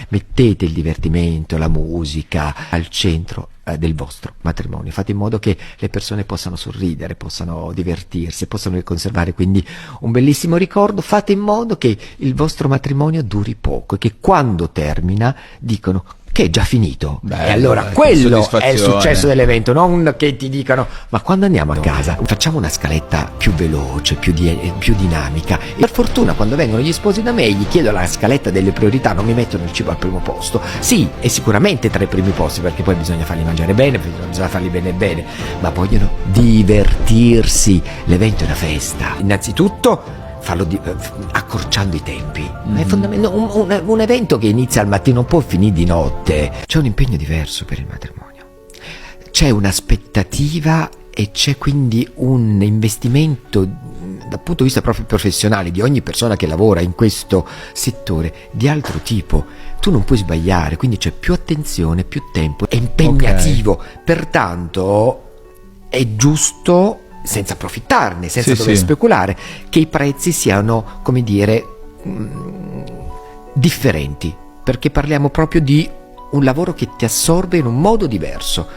mettete il divertimento, la musica al centro del vostro matrimonio, fate in modo che le persone possano sorridere, possano divertirsi, possano conservare quindi un bellissimo ricordo, fate in modo che il vostro matrimonio duri poco e che quando termina dicono che è già finito. Bello, e allora che quello è il soddisfazione. successo dell'evento, non che ti dicano ma quando andiamo a casa facciamo una scaletta più veloce, più dinamica. E per fortuna quando vengono gli sposi da me gli chiedo la scaletta delle priorità, non mi mettono il cibo al primo posto. Sì, è sicuramente tra i primi posti, perché poi bisogna farli mangiare bene, bisogna farli bene, ma vogliono divertirsi. L'evento è una festa, innanzitutto farlo accorciando i tempi. È fondamentale. Un evento che inizia al mattino può finire di notte. C'è un impegno diverso per il matrimonio, c'è un'aspettativa e c'è quindi un investimento dal punto di vista proprio professionale di ogni persona che lavora in questo settore di altro tipo. Tu non puoi sbagliare, quindi c'è più attenzione, più tempo, è impegnativo. Pertanto è giusto, senza approfittarne, senza dover speculare, che i prezzi siano, come dire, differenti, perché parliamo proprio di un lavoro che ti assorbe in un modo diverso.